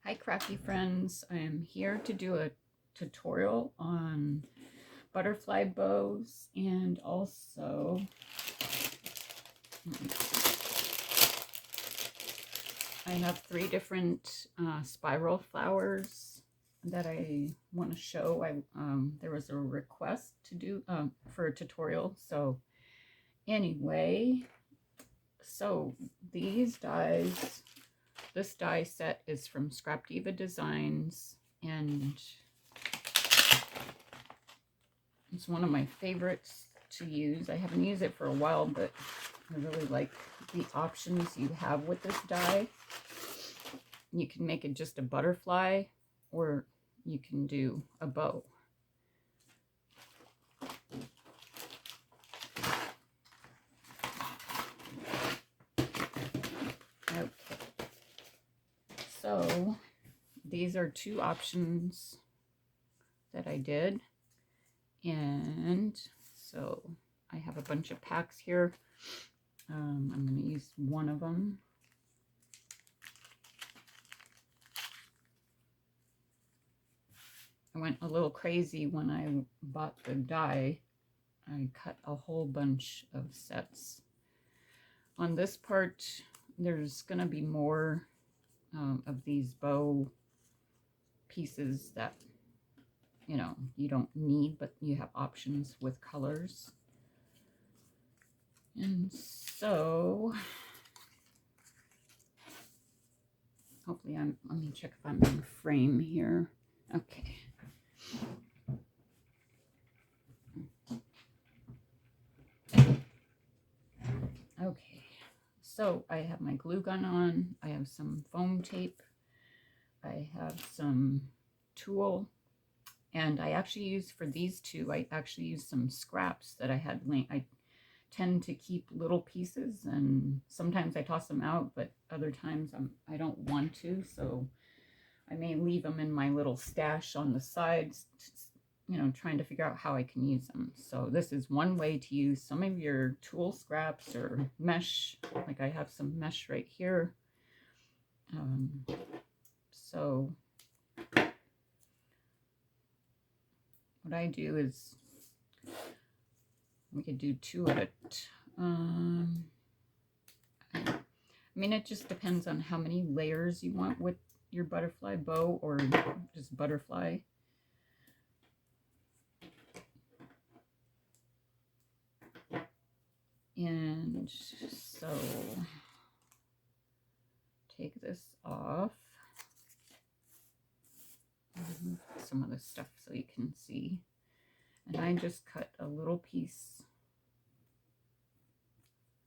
Hi crafty friends, I am here to do a tutorial on butterfly bows, and also I have 3 different spiral flowers that I want to show. There was a request to do for a tutorial, so anyway, so these dies, this die set is from Diva Designs, and it's one of my favorites to use. I haven't used it for a while, but I really like the options you have with this die. You can make it just a butterfly, or you can do a bow. Okay, so these are 2 options that I did, and so I have a bunch of packs here. I'm going to use one of them. I went a little crazy when I bought the die. I cut a whole bunch of sets. On this part, there's going to be more of these bow pieces that, you know, you don't need, but you have options with colors. And so, hopefully let me check if I'm in frame here. Okay. Okay, so I have my glue gun on, I have some foam tape, I have some tulle, and I actually use, for these 2, I actually used some scraps that I had. I tend to keep little pieces, and sometimes I toss them out, but other times I don't want to, so I may leave them in my little stash on the sides, you know, trying to figure out how I can use them. So this is one way to use some of your tulle scraps or mesh. Like I have some mesh right here. So what I do is, we could do 2 at a I mean, it just depends on how many layers you want with your butterfly bow, or just butterfly. And so take this off, some of the stuff so you can see, and I just cut a little piece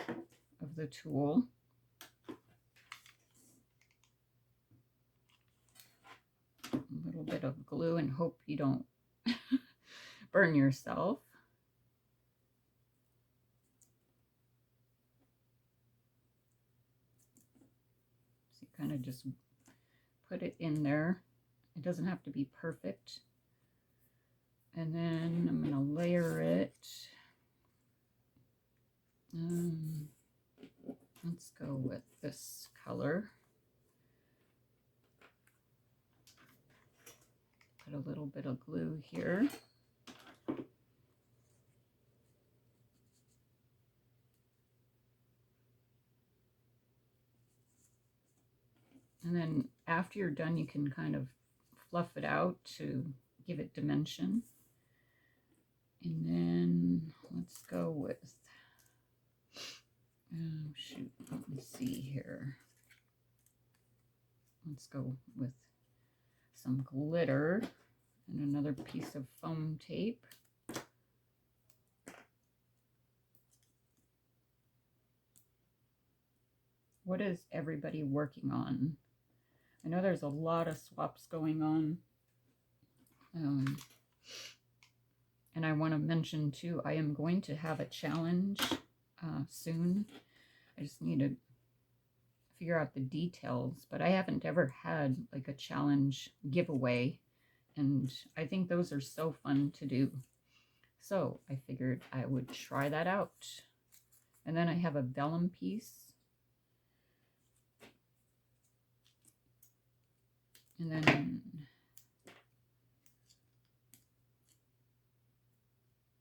of the tulle. A little bit of glue, and hope you don't burn yourself. So you kind of just put it in there. It doesn't have to be perfect. And then I'm going to layer it. Let's go with this color. Put a little bit of glue here. And then after you're done, you can kind of fluff it out to give it dimension. And then let's go with, oh shoot, let me see here. Let's go with some glitter and another piece of foam tape. What is everybody working on? I know there's a lot of swaps going on. And I want to mention too, I am going to have a challenge soon. I just need to figure out the details, but I haven't ever had like a challenge giveaway, and I think those are so fun to do. So I figured I would try that out. And then I have a vellum piece. And then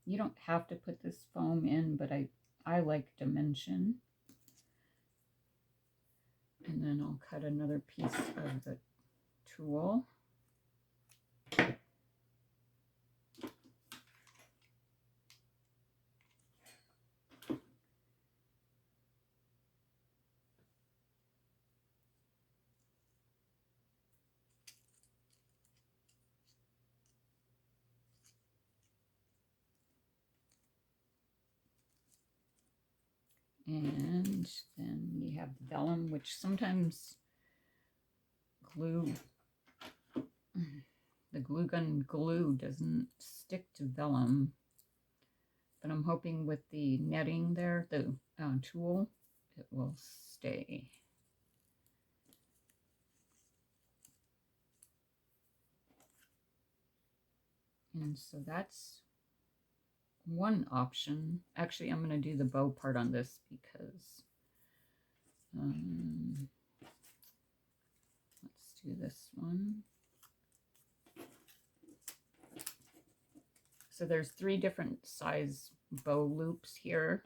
you don't have to put this foam in, but I like dimension. And then I'll cut another piece of the tool. And then you have vellum, which sometimes the glue gun glue doesn't stick to vellum, but I'm hoping with the netting there, the tool, it will stay. And so that's one option. Actually, I'm going to do the bow part on this because let's do this one. So there's 3 different size bow loops here.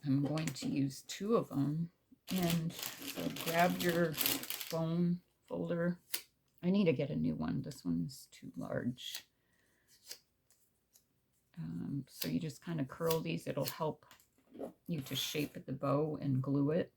I'm going to use 2 of them. And so grab your foam folder. I need to get a new one. This one's too large. So you just kind of curl these. It'll help you to shape the bow and glue it.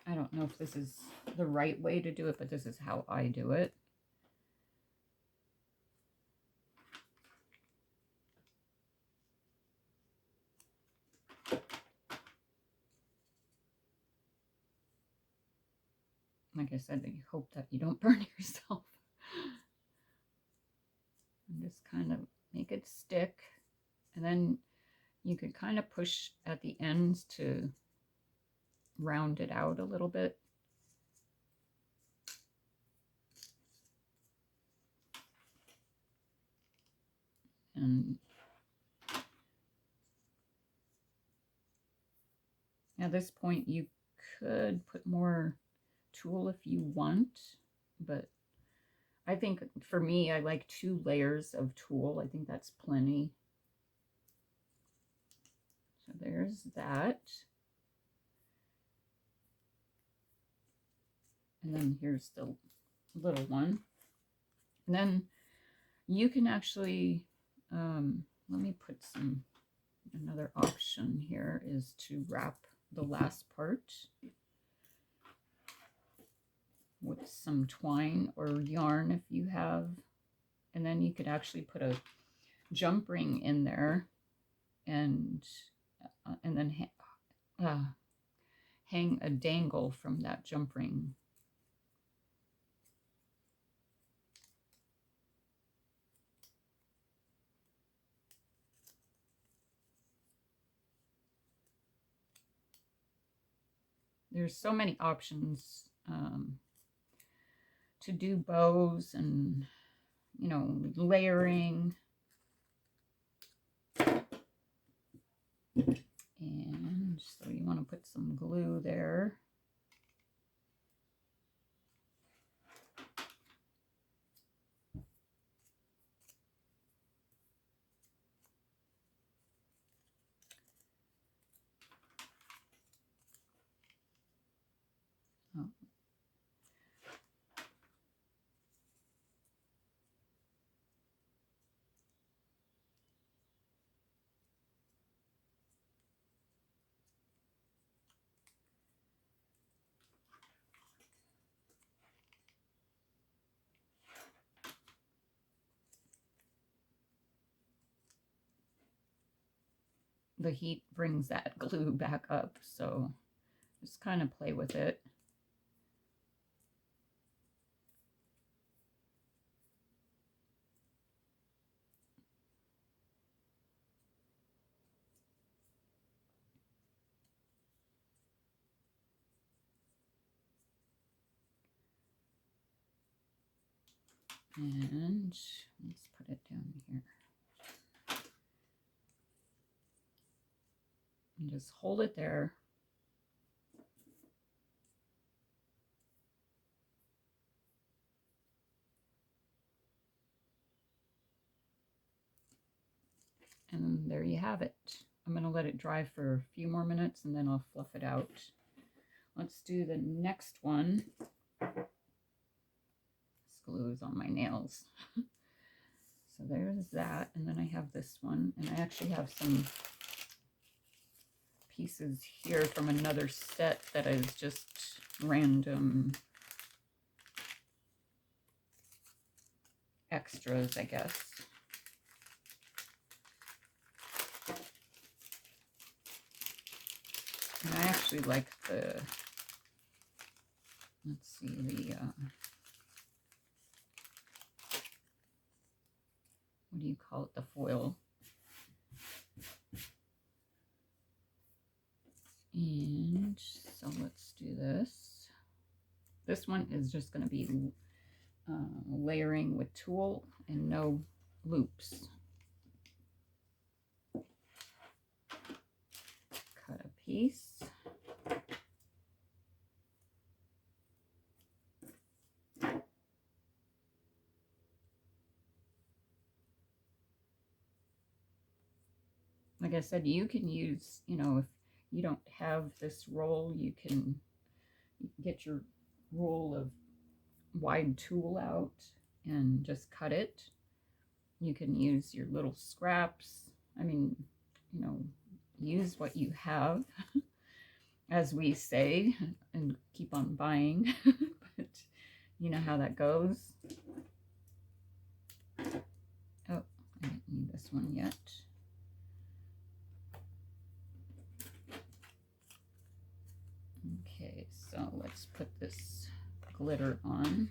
I don't know if this is the right way to do it, but this is how I do it. Like I said, I hope that you don't burn yourself. And just kind of make it stick. And then you could kind of push at the ends to round it out a little bit. And at this point, you could put more tulle if you want, but I think for me, I like 2 layers of tulle. I think that's plenty. So there's that. And then here's the little one. And then you can actually, let me put another option here is to wrap the last part with some twine or yarn if you have. And then you could actually put a jump ring in there and then hang a dangle from that jump ring. There's so many options to do bows and, you know, layering. And so you want to put some glue there. Oh. The heat brings that glue back up, so just kind of play with it. And let's put it down here. And just hold it there. And there you have it. I'm going to let it dry for a few more minutes and then I'll fluff it out. Let's do the next one. This glue is on my nails. So there's that. And then I have this one. And I actually have some pieces here from another set that is just random extras, I guess. And I actually like the, let's see, the, what do you call it? The foil. And so let's do this. This one is just going to be layering with tulle and no loops. Cut a piece. Like I said, you can use, you know, if you don't have this roll, you can get your roll of wide tulle out and just cut it. You can use your little scraps. I mean, you know, use what you have, as we say, and keep on buying. But you know how that goes. Oh, I didn't need this one yet. Okay, so let's put this glitter on.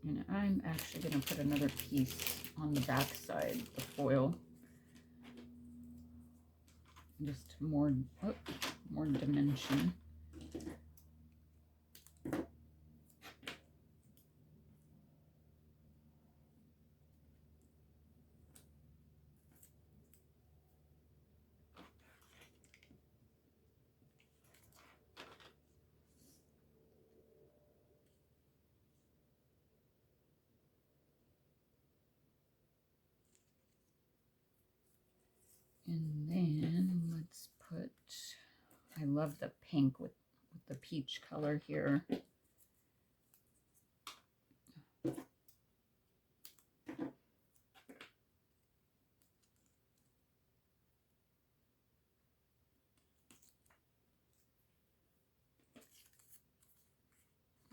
And I'm actually going to put another piece on the back side, the foil. Just more, oh, more dimension. And then let's put, I love the pink with the peach color here.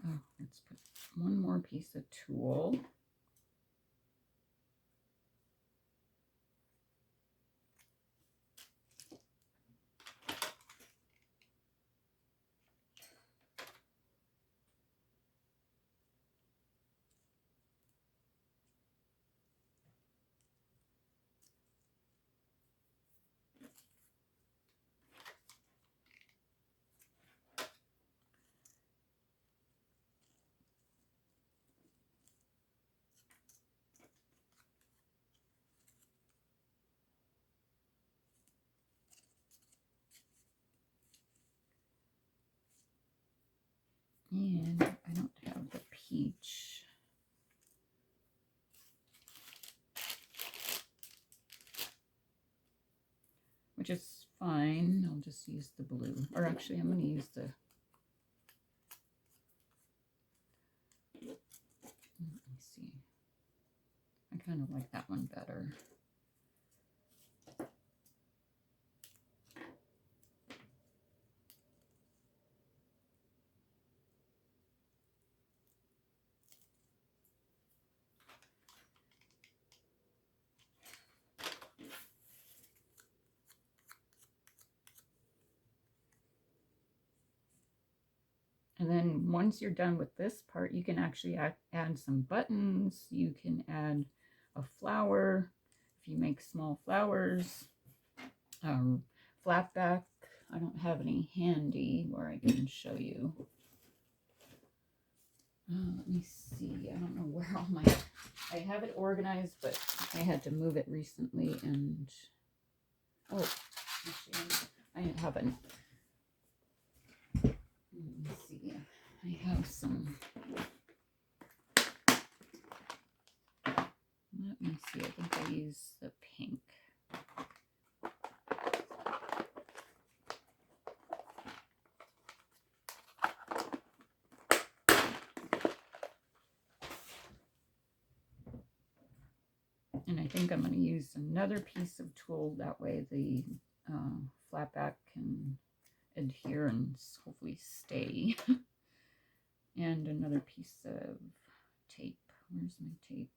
Oh, let's put one more piece of tulle. And I don't have the peach. Which is fine. I'll just use the blue. Or actually, I'm going to use the, let me see. I kind of like that one better. And then once you're done with this part, you can actually add some buttons. You can add a flower if you make small flowers. flat back. I don't have any handy where I can show you. Let me see. I don't know where all my... I have it organized, but I had to move it recently, and... Oh, actually, I haven't. Let me see. I have some... Let me see. I think I use the pink. And I think I'm going to use another piece of tulle. That way the flat back can adhere and hopefully stay. And another piece of tape. Where's my tape?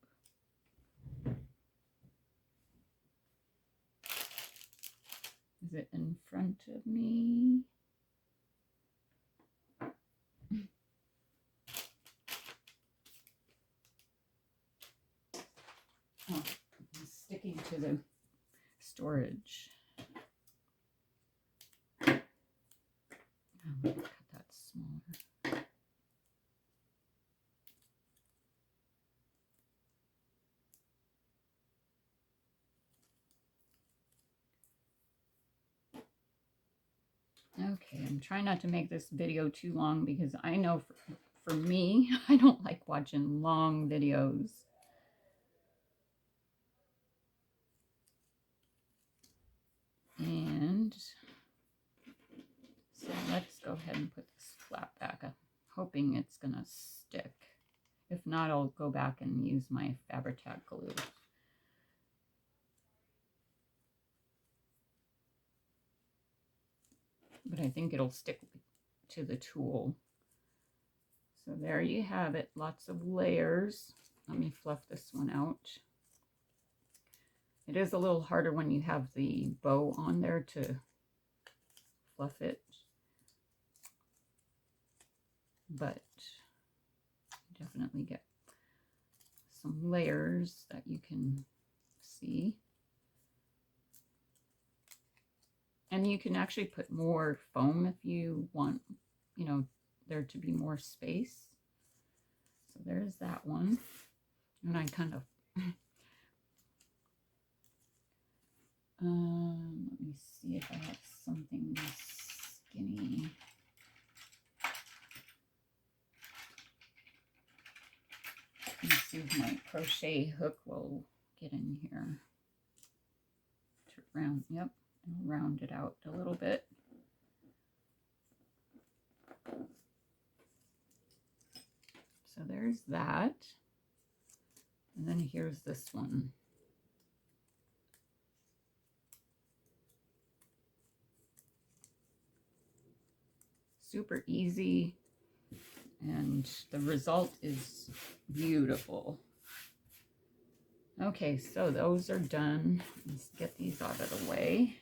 Is it in front of me? Oh, it's sticking to the storage. I'm going to cut that smaller. Okay, I'm trying not to make this video too long because I know for me, I don't like watching long videos. And so let's go ahead and put this flat back. I'm hoping it's gonna stick. If not, I'll go back and use my Fabri-Tac glue. But I think it'll stick to the tulle. So there you have it, lots of layers. Let me fluff this one out. It is a little harder when you have the bow on there to fluff it, but definitely get some layers that you can see. And you can actually put more foam if you want, you know, there to be more space. So there's that one. And I kind of, let me see if I have something skinny. Let me see if my crochet hook will get in here to round, yep, and round it out a little bit. So there's that. And then here's this one. Super easy, and the result is beautiful. Okay, so those are done. Let's get these out of the way.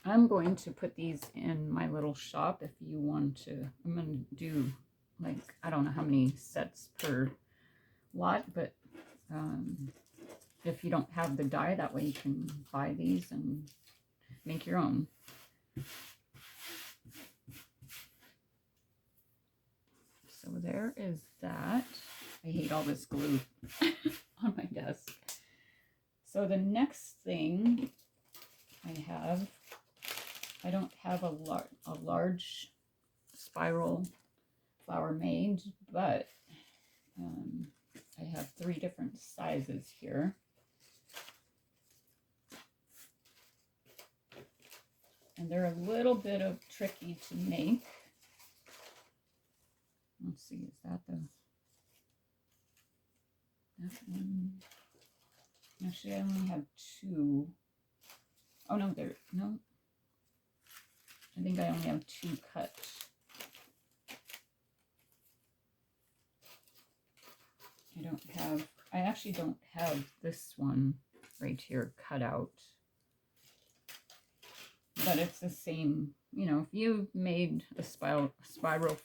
I'm going to put these in my little shop if you want to. I'm going to do, like, I don't know how many sets per lot, but if you don't have the die, that way you can buy these and make your own. So there is that. I hate all this glue on my desk. So the next thing I don't have a large spiral flower made, but I have 3 different sizes here. And they're a little bit of tricky to make. Let's see, is that that one? Actually, I only have 2. Oh no, no. I think I only have 2 cut. I actually don't have this one right here cut out. But it's the same, you know, if you made a spiral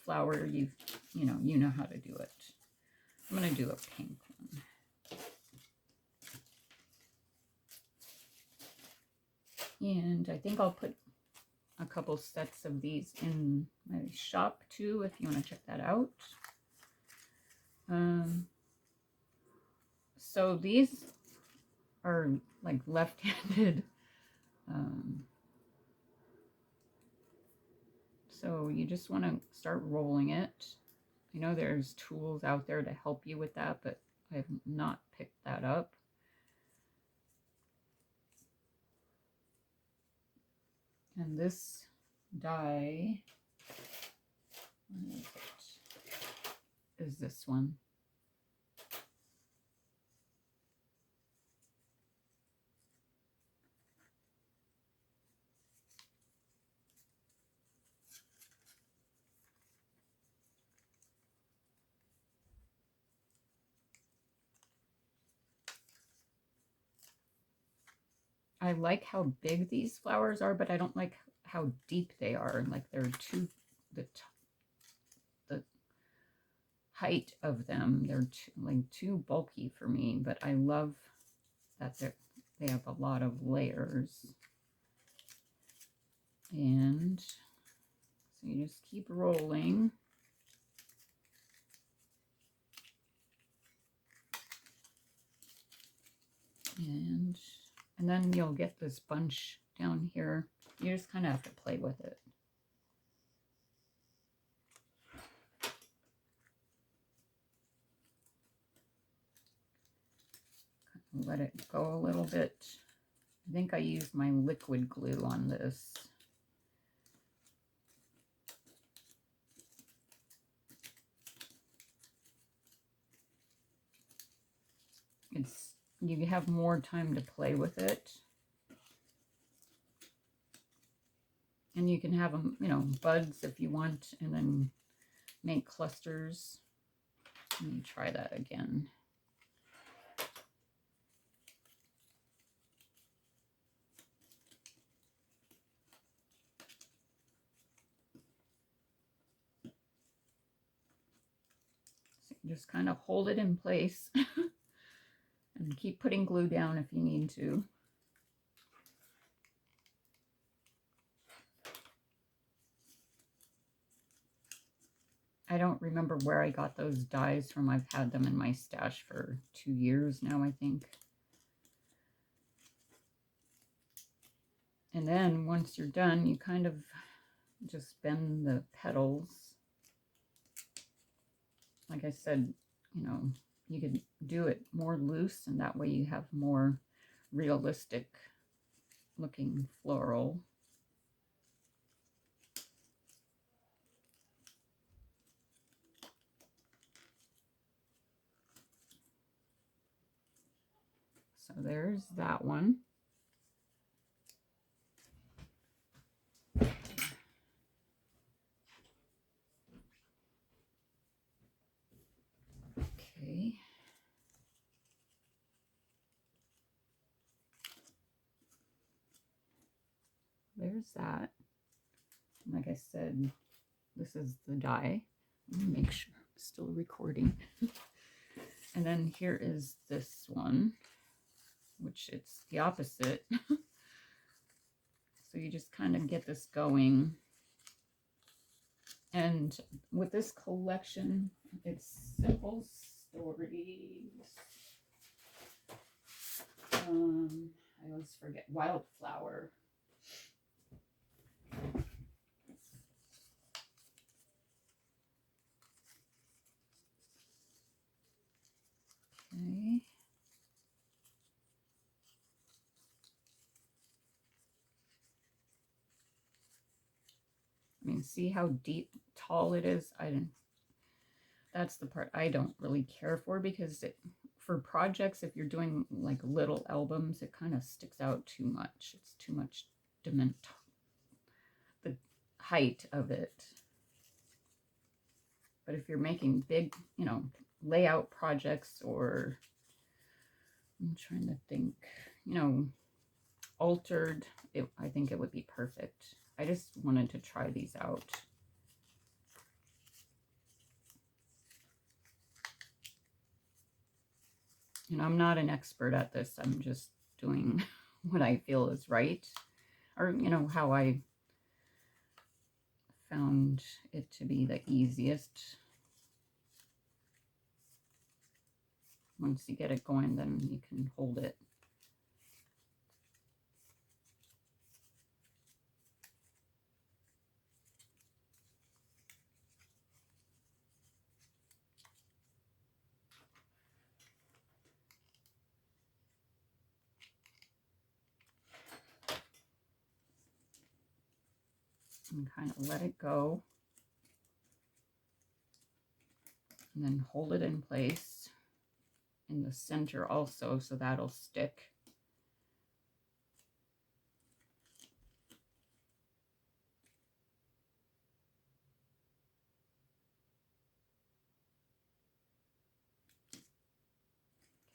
flower, you know how to do it. I'm going to do a pink one. And I think I'll put a couple sets of these in my shop too, if you want to check that out. So these are like left-handed. So you just want to start rolling it. I know there's tools out there to help you with that, but I have not picked that up. And this die, what is this one? I like how big these flowers are, but I don't like how deep they are. Like they're too, the height of them, they're too bulky for me, but I love that they have a lot of layers. And so you just keep rolling. And then you'll get this bunch down here. You just kind of have to play with it. Let it go a little bit. I think I used my liquid glue on this. You have more time to play with it. And you can have them, you know, buds if you want, and then make clusters. Let me try that again. So you just kind of hold it in place and keep putting glue down if you need to. I don't remember where I got those dies from. I've had them in my stash for 2 years now, I think. And then once you're done, you kind of just bend the petals. Like I said, you know, you could do it more loose, and that way you have more realistic looking floral. So there's that one. Okay. There's that. Like I said, this is the die. Let me make sure I'm still recording. And then here is this one, which it's the opposite. So you just kind of get this going. And with this collection, it's Simple Stories. I always forget, Wildflower. Okay. I mean, see how deep, tall it is? That's the part I don't really care for, because for projects, if you're doing like little albums, it kind of sticks out too much. It's too much the height of it. But if you're making big, you know, layout projects, or I'm trying to think, you know, altered, I think it would be perfect. I just wanted to try these out. You know, I'm not an expert at this. I'm just doing what I feel is right. or you know, how I found it to be the easiest. Once you get it going, then you can hold it. And kind of let it go. And then hold it in place in the center also, so that'll stick.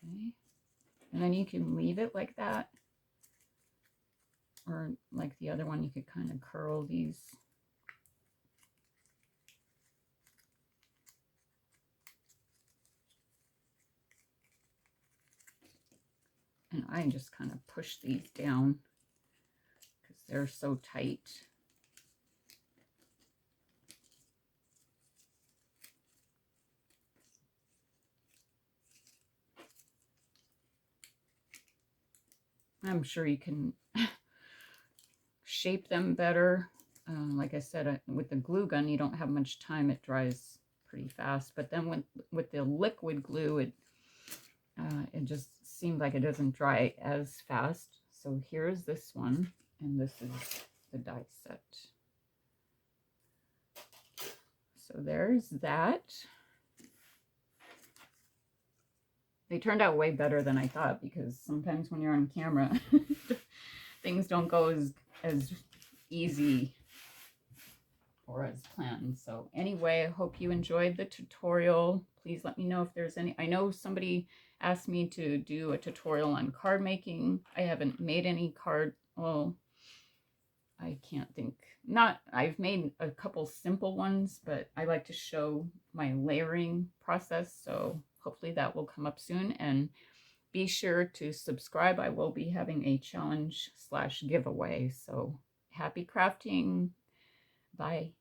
Okay. And then you can leave it like that. Or like the other one, you could kind of curl these. And I just kind of push these down because they're so tight. I'm sure you can shape them better. Like I said, with the glue gun, you don't have much time. It dries pretty fast. But then with the liquid glue, it just seemed like it doesn't dry as fast. So here's this one, and this is the die set. So there's that. They turned out way better than I thought, because sometimes when you're on camera, things don't go as easy or as planned. So anyway, I hope you enjoyed the tutorial. Please let me know if there's any. I know somebody asked me to do a tutorial on card making. I haven't made any card. Well, I can't think. I've made a couple simple ones, but I like to show my layering process. So hopefully that will come up soon. And be sure to subscribe. I will be having a challenge / giveaway. So happy crafting. Bye.